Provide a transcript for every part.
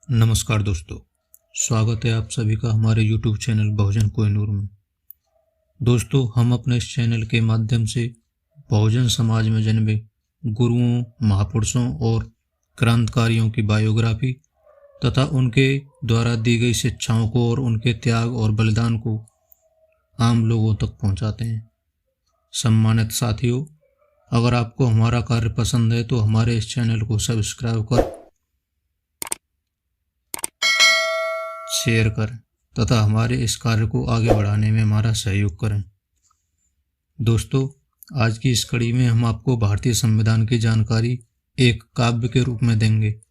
नमस्कार दोस्तों, स्वागत है आप सभी का हमारे YouTube चैनल बहुजन कोहिनूर में। दोस्तों, हम अपने इस चैनल के माध्यम से बहुजन समाज में जन्मे गुरुओं, महापुरुषों और क्रांतिकारियों की बायोग्राफी तथा उनके द्वारा दी गई शिक्षाओं को और उनके त्याग और बलिदान को आम लोगों तक पहुंचाते हैं। सम्मानित साथियों, अगर आपको हमारा कार्य पसंद है तो हमारे इस चैनल को सब्सक्राइब कर, शेयर करें तथा हमारे इस कार्य को आगे बढ़ाने में हमारा सहयोग करें। दोस्तों, आज की इस कड़ी में हम आपको भारतीय संविधान की जानकारी एक काव्य के रूप में देंगे,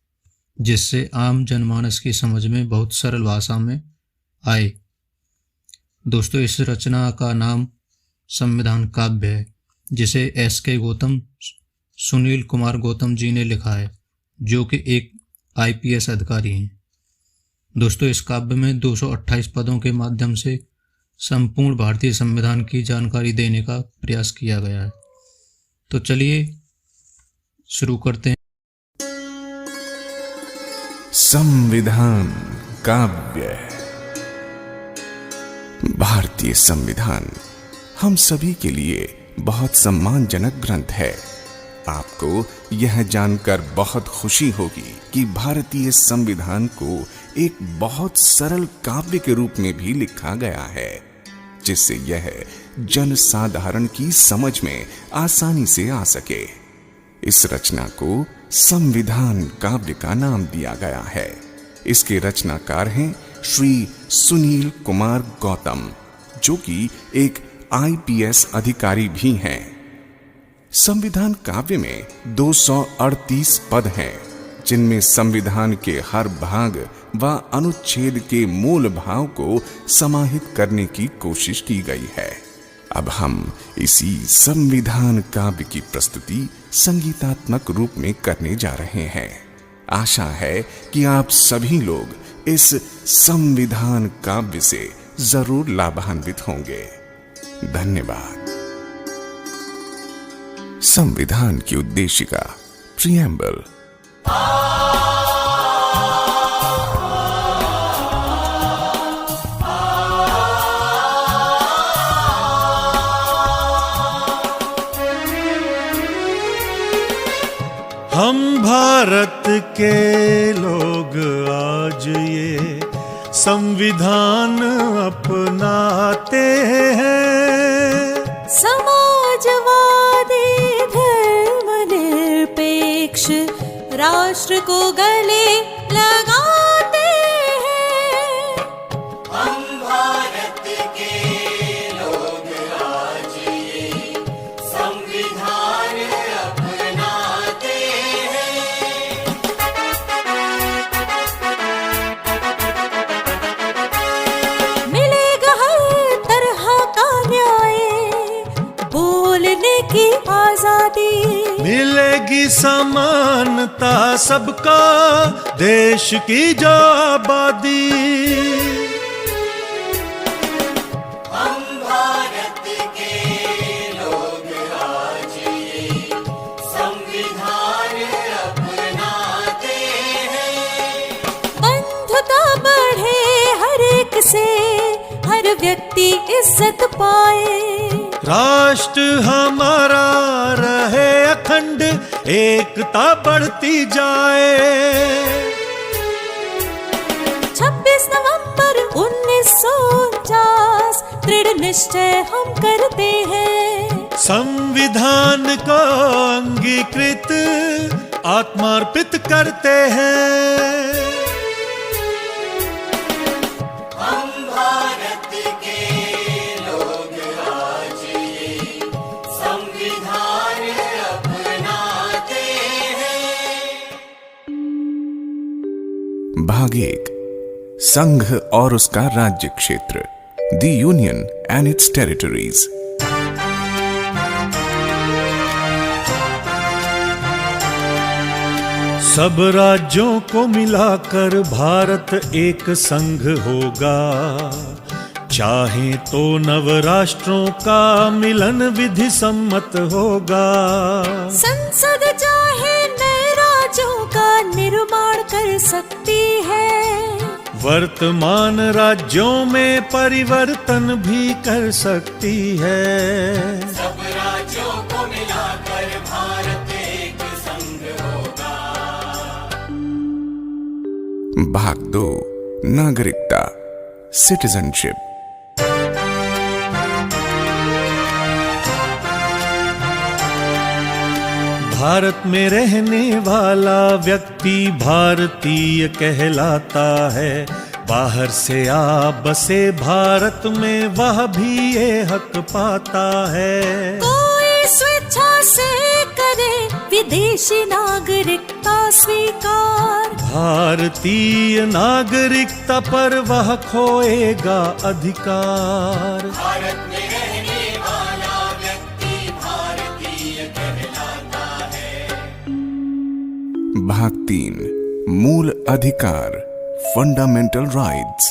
जिससे आम जनमानस की समझ में बहुत सरल भाषा में आए। दोस्तों, इस रचना का नाम संविधान काव्य है, जिसे SK गौतम, सुनील कुमार गौतम जी ने लिखा है, जो कि एक IPS अधिकारी हैं। दोस्तों, इस काव्य में 228 पदों के माध्यम से संपूर्ण भारतीय संविधान की जानकारी देने का प्रयास किया गया है। तो चलिए शुरू करते हैं। संविधान काव्य। भारतीय संविधान हम सभी के लिए बहुत सम्मानजनक ग्रंथ है। आपको यह जानकर बहुत खुशी होगी कि भारतीय संविधान को एक बहुत सरल काव्य के रूप में भी लिखा गया है, जिससे यह जनसाधारण की समझ में आसानी से आ सके। इस रचना को संविधान काव्य का नाम दिया गया है। इसके रचनाकार हैं श्री सुनील कुमार गौतम, जो कि एक IPS अधिकारी भी हैं। संविधान काव्य में 238 पद हैं, जिनमें संविधान के हर भाग व अनुच्छेद के मूल भाव को समाहित करने की कोशिश की गई है। अब हम इसी संविधान काव्य की प्रस्तुति संगीतात्मक रूप में करने जा रहे हैं। आशा है कि आप सभी लोग इस संविधान काव्य से जरूर लाभान्वित होंगे। धन्यवाद। संविधान की उद्देशिका, प्रिएम्बल। हम भारत के लोग आज ये संविधान अपनाते हैं। समाजवादी धर्मनिरपेक्ष राष्ट्र को गले लगाते हैं। हम भारत के लोग आज ये संविधान अपनाते हैं। मिलेगा हर तरह का न्याय, बोलने की आजादी, मिलेगी समानता सबका, देश की जो आबादी। हम भारत के लोग आज ये संविधान अपनाते हैं। बंधुता बढ़े हर एक से, हर व्यक्ति इज्जत पाए। राष्ट्र हमारा रहे अखंड, एकता बढ़ती जाए। 26 नवंबर 1949 दृढ़ निश्चय हम करते हैं। संविधान को अंगीकृत आत्मार्पित करते हैं। हम भारत के लोग आज ये संविधान अपनाते हैं। भाग 1, संघ और उसका राज्य क्षेत्र, the union and it's territories. सब राज्यों को मिलाकर भारत एक संघ होगा। चाहे तो नव राष्ट्रों का मिलन विधि सम्मत होगा। संसद चाहे नए राज्यों का निर्माण कर सकती है। वर्तमान राज्यों में परिवर्तन भी कर सकती है। सब राज्यों को मिलाकर भारत एक संघ होगा। भाग 2 नागरिकता सिटीजनशिप। भारत में रहने वाला व्यक्ति भारतीय कहलाता है। बाहर से आ बसे भारत में वह भी ये हक पाता है। कोई स्वेच्छा से करे विदेशी नागरिकता स्वीकार, भारतीय नागरिकता पर वह खोएगा अधिकार। भारत में रहने वाला व्यक्ति भारतीय कहलाता है। भाग 3 मूल अधिकार फंडामेंटल राइट्स।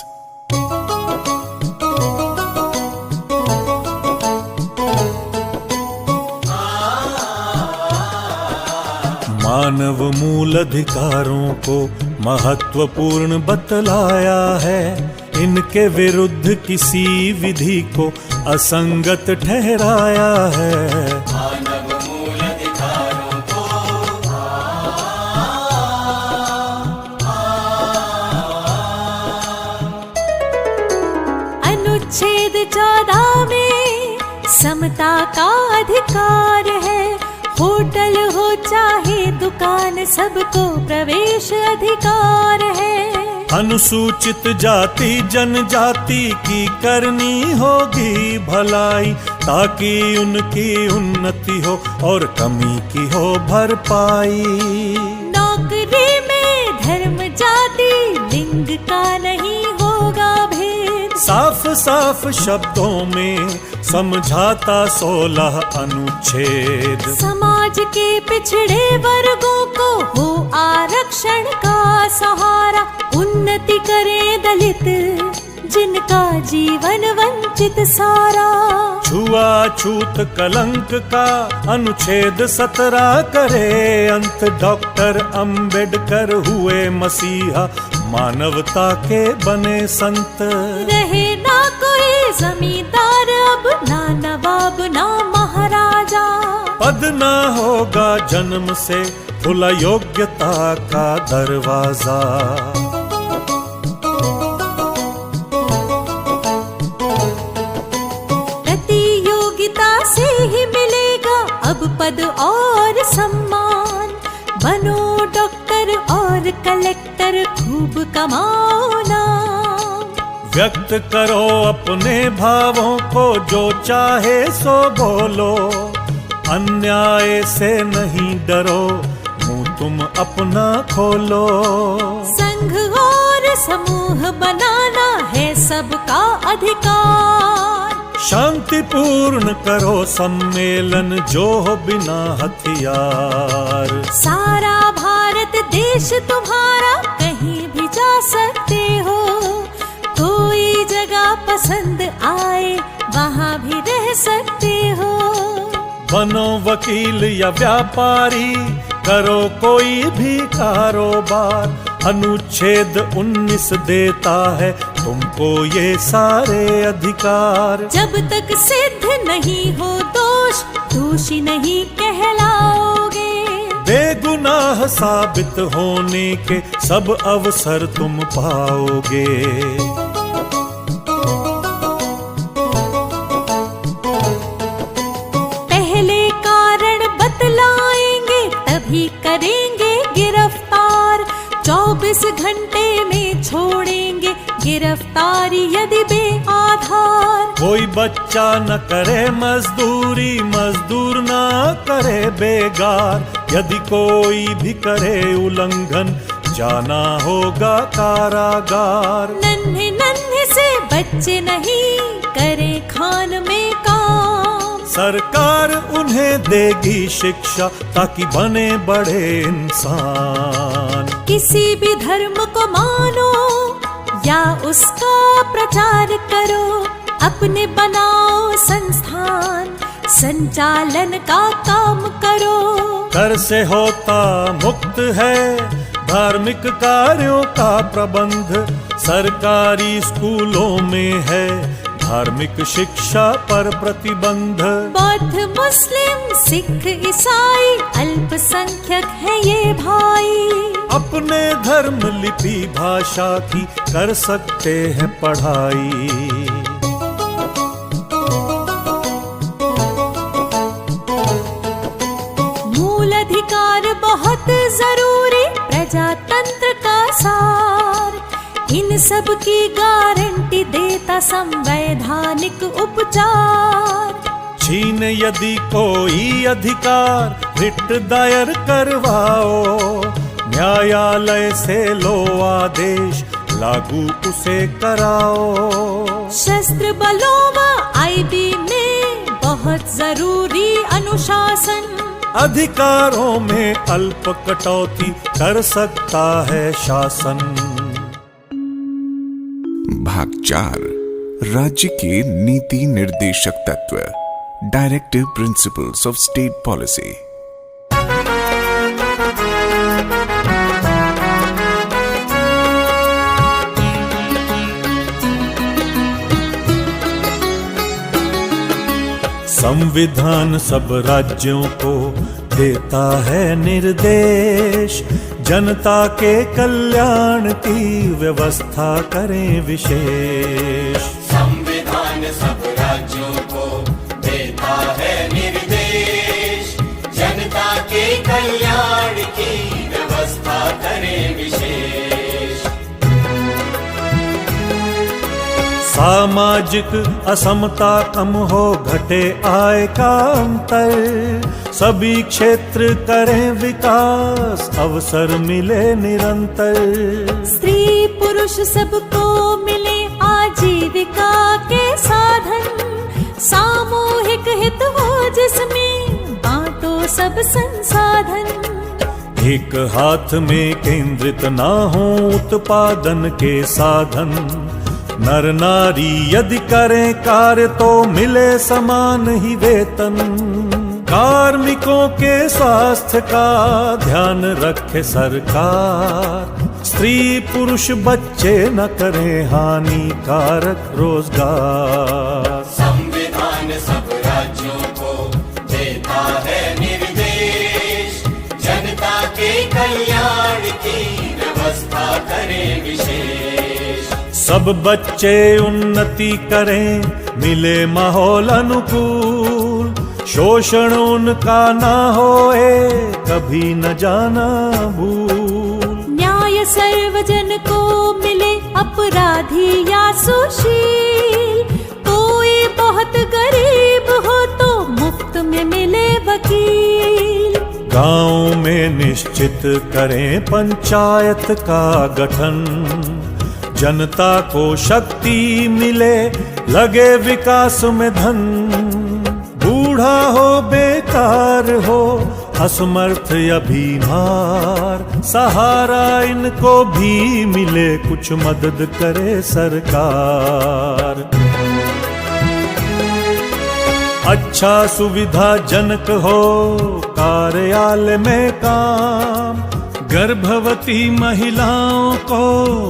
मानव मूल अधिकारों को महत्वपूर्ण बतलाया है। इनके विरुद्ध किसी विधि को असंगत ठहराया है। मानव मूल अधिकारों को अनुच्छेद 14 में समता का अधिकार है। होटल हो चाहे दुकान सबको प्रवेश अधिकार है। अनुसूचित जाति जनजाति की करनी होगी भलाई, ताकि उनकी उन्नति हो और कमी की हो भरपाई। नौकरी में धर्म जाति लिंग का नहीं होगा भेद। साफ साफ शब्दों में समझाता 16 अनुच्छेद। समाज के पिछड़े वर्गों को हो आरक्षण का सहारा। उन्नति करे दलित जिनका जीवन वंचित सारा। छुआछूत कलंक का अनुच्छेद 17 करे अंत। डॉक्टर अंबेडकर हुए मसीहा, मानवता के बने संत। रहे ना कोई जमींदार अब, ना नवाब ना महाराजा। पद ना होगा जन्म से खुला योग्यता का दरवाजा। प्रतियोगिता से ही मिलेगा अब पद और सम्मान। बनो डॉक्टर और कलेक्टर खूब कमाओ नाम। व्यक्त करो अपने भावों को, जो चाहे सो बोलो। अन्याय से नहीं डरो, मुंह तुम अपना खोलो। संघ और समूह बनाना है सबका अधिकार। शांतिपूर्ण करो सम्मेलन जो हो बिना हथियार। सारा भारत देश तुम्हारा, कहीं भी जा सकते हो। कोई जगह पसंद आए वहाँ भी रह सकते हो। बनो वकील या व्यापारी, करो कोई भी कारोबार। अनुच्छेद 19 देता है तुमको ये सारे अधिकार। जब तक सिद्ध नहीं हो दोष, दोषी नहीं कहलाओगे। बेगुनाह साबित होने के सब अवसर तुम पाओगे। पहले कारण बतलाएंगे तभी करेंगे गिरफ्तार। 24 घंटे में छोड़ेंगे गिरफ्तारी यदि बेआधार। कोई बच्चा न करे मजदूरी, मजदूर न करे बेगार। यदि कोई भी करे उल्लंघन, जाना होगा कारागार। नन्हे नन्हे से बच्चे नहीं करें खान में काम। सरकार उन्हें देगी शिक्षा ताकि बने बड़े इंसान। किसी भी धर्म को मानो या उसका प्रचार करो। अपने बनाओ संस्थान, संचालन का काम करो। कर से होता मुक्त है धार्मिक कार्यों का प्रबंध। सरकारी स्कूलों में है धार्मिक शिक्षा पर प्रतिबंध। बौद्ध मुस्लिम सिख ईसाई अल्पसंख्यक है ये भाई। अपने धर्म लिपि भाषा की कर सकते हैं पढ़ाई। मूल अधिकार बहुत जरूरी प्रजातंत्र का सार। इन सब की गारंटी देता संवैधानिक उपचार। छीन यदि कोई अधिकार रिट दायर करवाओ। न्यायालय से लो आदेश लागू उसे कराओ। शस्त्र बलों व आईबी में बहुत जरूरी अनुशासन। अधिकारों में अल्प कटौती कर सकता है शासन। भाग 4 राज्य के नीति निर्देशक तत्व, directive principles of state policy. संविधान सब राज्यों को देता है निर्देश। जनता के कल्याण की व्यवस्था करें विशेष। संविधान सब राज्यों को देता है निर्देश। जनता के कल्याण की व्यवस्था करें विशेष। सामाजिक असमता कम हो, घटे आय का अंतर। सभी क्षेत्र करें विकास, अवसर मिले निरंतर। स्त्री पुरुष सबको मिले आजीविका के साधन। सामूहिक हित हो जिसमें बांटो सब संसाधन। एक हाथ में केंद्रित ना हो उत्पादन के साधन। नर नारी यदि करें कार्य तो मिले समान ही वेतन। कार्मिकों के स्वास्थ्य का ध्यान रखे सरकार। स्त्री पुरुष बच्चे न करें हानिकारक रोजगार। संविधान सब राज्यों को देता है निर्देश। जनता के कल्याण की व्यवस्था करें विशेष। सब बच्चे उन्नति करें, मिले माहौल अनुकूल। शोषण उनका ना होए, कभी न जाना भूल। न्याय सर्वजन को मिले, अपराधी या सुशील। कोई बहुत गरीब हो तो मुफ्त में मिले वकील। गांव में निश्चित करें पंचायत का गठन। जनता को शक्ति मिले, लगे विकास में धन। बूढ़ा हो बेकार हो, असमर्थ या बीमार। सहारा इनको भी मिले, कुछ मदद करे सरकार। अच्छा सुविधाजनक हो कार्यालय में काम। गर्भवती महिलाओं को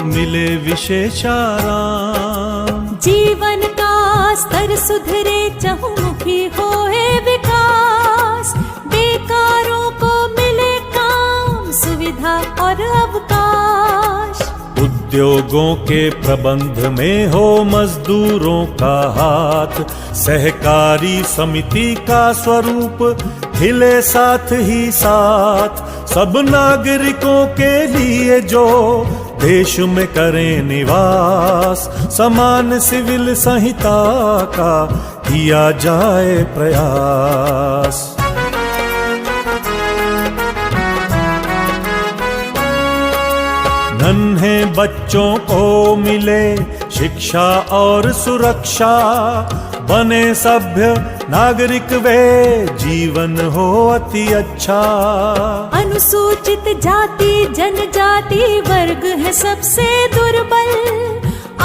मिले विशेष आराम। जीवन का स्तर सुधरे, चहुमुखी होए विकास। बेकारों को मिले काम, सुविधा और अवकाश। उद्योगों के प्रबंध में हो मजदूरों का हाथ। सहकारी समिति का स्वरूप हिले साथ ही साथ। सब नागरिकों के लिए जो देश में करें निवास। समान सिविल संहिता का किया जाए प्रयास। नन्हे बच्चों को मिले शिक्षा और सुरक्षा। बने सभ्य नागरिक वे, जीवन हो अति अच्छा। अनुसूचित जाति जनजाति वर्ग है सबसे दुर्बल।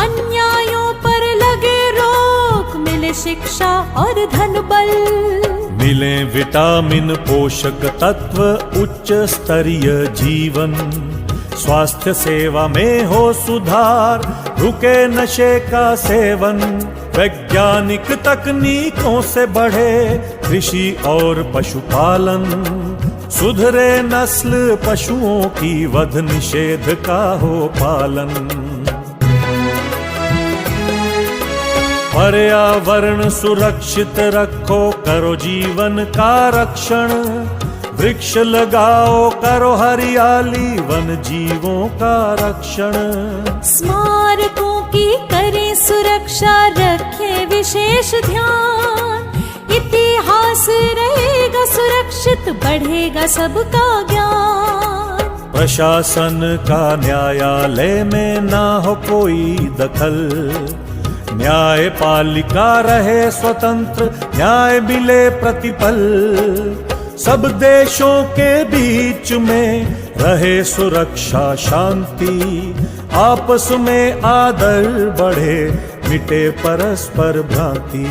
अन्यायों पर लगे रोक, मिले शिक्षा और धन बल। मिले विटामिन पोषक तत्व, उच्च स्तरीय जीवन। स्वास्थ्य सेवा में हो सुधार, रुके नशे का सेवन, वैज्ञानिक तकनीकों से बढ़े कृषि और पशुपालन, सुधरे नस्ल पशुओं की वध निषेध का हो पालन। पर्यावरण सुरक्षित रखो, करो जीवन का रक्षण, वृक्ष लगाओ, करो हरियाली, वन जीवों का रक्षण। स्मारकों की करें सुरक्षा, रखें विशेष ध्यान, इतिहास रहेगा सुरक्षित, बढ़ेगा सबका ज्ञान। प्रशासन का न्यायालय में ना हो कोई दखल, न्यायपालिका रहे स्वतंत्र, न्याय मिले प्रतिपल, सब देशों के बीच में रहे सुरक्षा शांति, आपस में आदर बढ़े, मिटे परस्पर भ्रांति।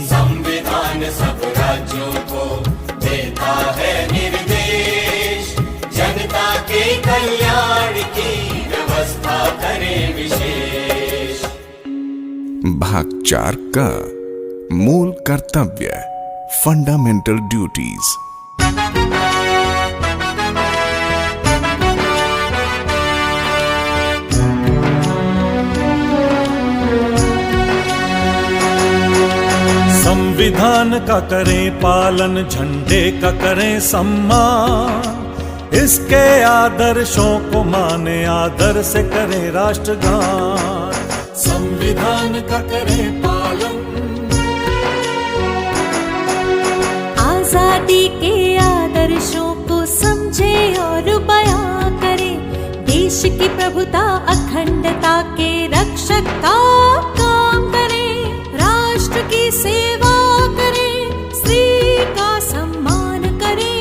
संविधान सब राज्यों को देता है निर्देश, जनता के कल्याण की व्यवस्था करे विशेष। भाग 4 का मूल कर्तव्य, फंडामेंटल ड्यूटीज। संविधान का करें पालन, झंडे का करें सम्मान, इसके आदर्शों को माने, आदर से करें राष्ट्रगान। संविधान का करें पालन, आजादी के आदर्शों को समझे और बयां करे, देश की प्रभुता अखंडता के रक्षक का काम करे, राष्ट्र की सेवा करे, स्त्री का सम्मान करे,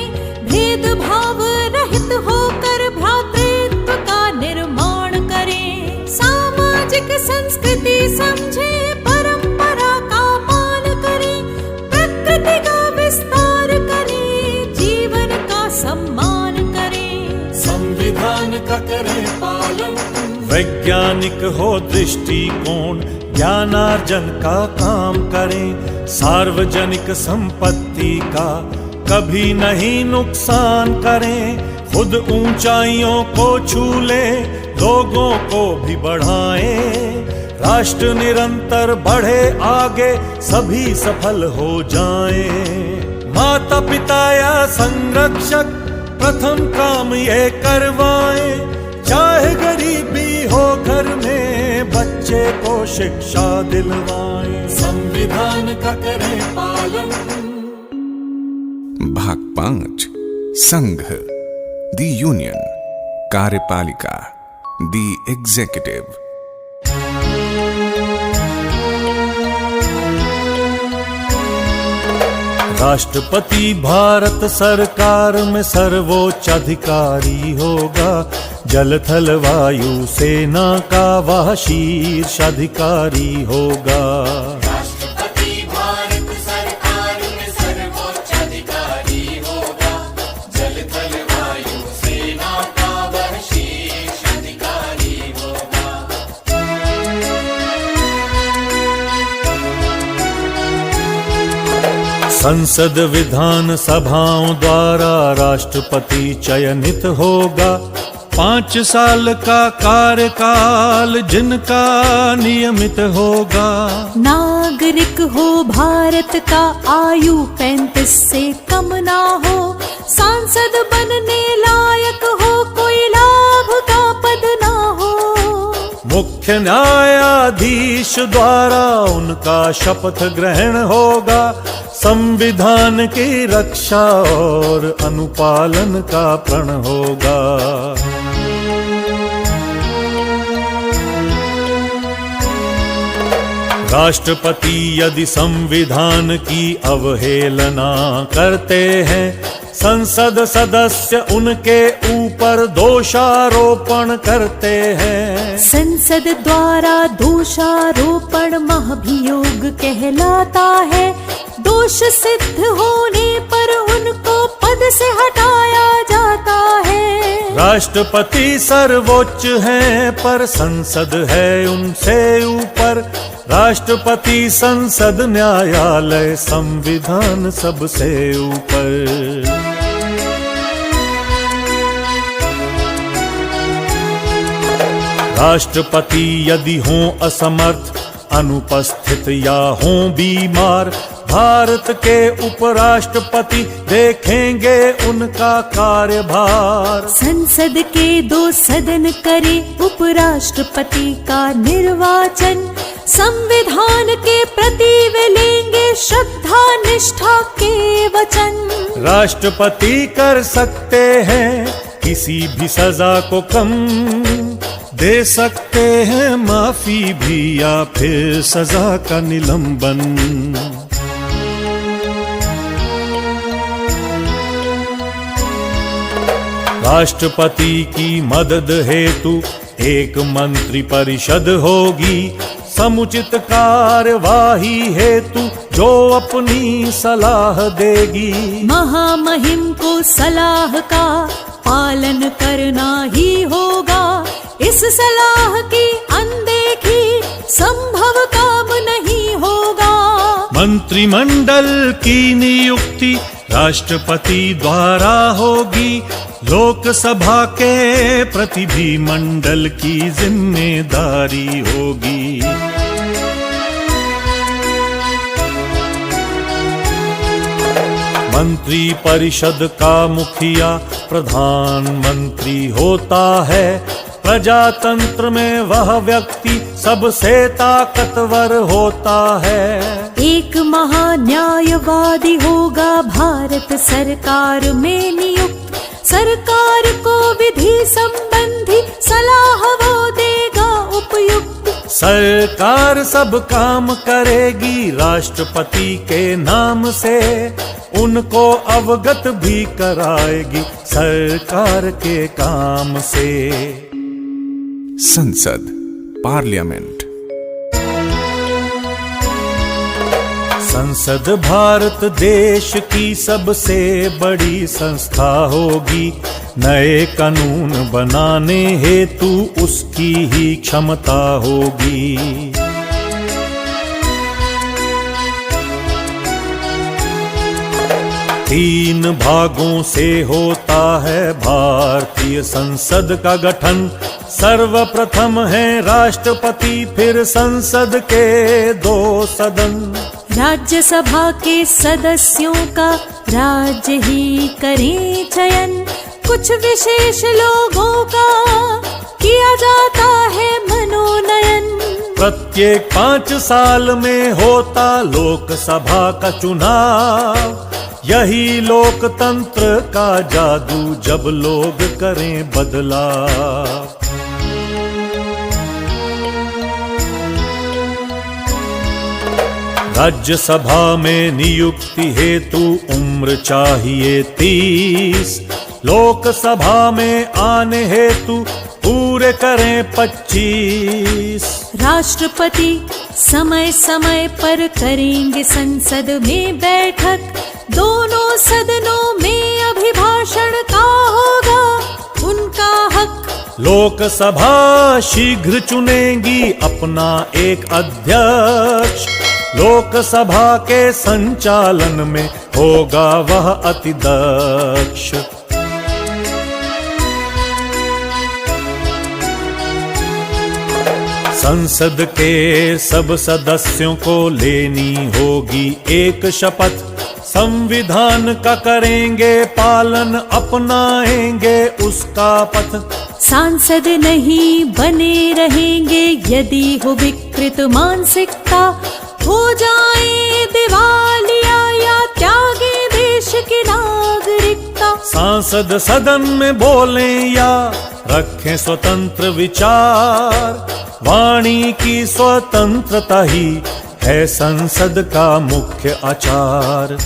भेदभाव रहित होकर भ्रातृत्व का निर्माण करे, सामाजिक संस्कृति समझे, परंपरा का मान करे, प्रकृति का विस्तार करे, जीवन का सम्मान करे। संविधान का करें पालन, वैज्ञानिक हो दृष्टिकोण, ज्ञानार्जन का काम करें, सार्वजनिक संपत्ति का कभी नहीं नुकसान करें, खुद ऊंचाइयों को छू ले, लोगों को भी बढ़ाएं, राष्ट्र निरंतर बढ़े आगे, सभी सफल हो जाएं। माता पिता या संरक्षक प्रथम काम ये करवाएं, चाहे गरीबी हो घर में, बच्चे को शिक्षा दिलवाएं। संविधान का करें पालन। भाग 5 संघ, दी यूनियन, कार्यपालिका, दी एग्जीक्यूटिव। राष्ट्रपति भारत सरकार में सर्वोच्च अधिकारी होगा, जल थल वायु सेना का वह शीर्ष अधिकारी होगा। राष्ट्रपति भारत सरकार में सर्वोच्च अधिकारी होगा, जल थल वायु सेना का वह शीर्ष अधिकारी होगा। संसद विधान सभाओं द्वारा राष्ट्रपति चयनित होगा, 5 साल का कार्यकाल जिनका नियमित होगा। नागरिक हो भारत का, आयु 35 से कम ना हो, सांसद बनने लायक हो, कोई लाभ का पद ना हो। मुख्य न्यायाधीश द्वारा उनका शपथ ग्रहण होगा, संविधान की रक्षा और अनुपालन का प्रण होगा। राष्ट्रपति यदि संविधान की अवहेलना करते हैं, संसद सदस्य उनके ऊपर दोषारोपण करते हैं। संसद द्वारा दोषारोपण महाभियोग कहलाता है, दोष सिद्ध होने पर उनको पद से हटाया जाता है। राष्ट्रपति सर्वोच्च है पर संसद है उनसे ऊपर। राष्ट्रपति, संसद, न्यायालय, संविधान सबसे ऊपर। राष्ट्रपति यदि हों असमर्थ, अनुपस्थित या हों बीमार, भारत के उपराष्ट्रपति देखेंगे उनका कार्यभार। संसद के 2 सदन करे उपराष्ट्रपति का निर्वाचन। संविधान के प्रति वे लेंगे श्रद्धा निष्ठा के वचन। राष्ट्रपति कर सकते हैं किसी भी सजा को कम, दे सकते हैं माफी भी या फिर सजा का निलंबन। राष्ट्रपति की मदद हेतु एक मंत्री परिषद होगी। समुचित कार्यवाही हेतु जो अपनी सलाह देगी। महामहिम को सलाह का पालन करना ही होगा। इस सलाह की अनदेखी संभव काम नहीं होगा। मंत्रिमंडल की नियुक्ति राष्ट्रपति द्वारा होगी। लोकसभा के प्रतिनिधिमंडल की जिम्मेदारी होगी। मंत्री परिषद का मुखिया प्रधानमंत्री होता है। प्रजातंत्र में वह व्यक्ति सबसे ताकतवर होता है। एक महान्यायवादी होगा भारत सरकार में नियुक्त। सरकार को विधि संबंधी सलाह वो देगा उपयुक्त। सरकार सब काम करेगी राष्ट्रपति के नाम से। उनको अवगत भी कराएगी सरकार के काम से। संसद, पार्लियामेंट। संसद भारत देश की सबसे बड़ी संस्था होगी। नए कानून बनाने हेतु उसकी ही क्षमता होगी। तीन भागों से होता है भारतीय संसद का गठन। सर्वप्रथम है राष्ट्रपति, फिर संसद के 2 सदन। राज्यसभा के सदस्यों का राज्य ही करें चयन। कुछ विशेष लोगों का किया जाता है मनोनयन। प्रत्येक 5 साल में होता लोकसभा का चुनाव। यही लोकतंत्र का जादू जब लोग करें बदलाव। राज्यसभा में नियुक्ति हेतु उम्र चाहिए 30। लोकसभा में आने हेतु पूरे करें 25। राष्ट्रपति समय समय पर करेंगे संसद में बैठक। दोनों सदनों में अभिभाषण का होगा उनका हक। लोकसभा शीघ्र चुनेगी अपना एक अध्यक्ष। लोकसभा के संचालन में होगा वह अति दक्ष। संसद के सब सदस्यों को लेनी होगी एक शपथ। संविधान का करेंगे पालन, अपनाएंगे उसका पथ। सांसद नहीं बने रहेंगे यदि हो विकृत मानसिकता। हो जाए दिवालिया या त्यागे देश की नागरिकता। सांसद सदन में बोलें या रखें स्वतंत्र विचार। वाणी की स्वतंत्रता ही है संसद का मुख्य आचार।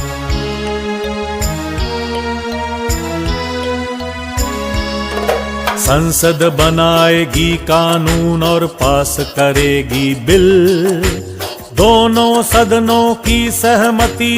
संसद बनाएगी कानून और पास करेगी बिल। दोनों सदनों की सहमति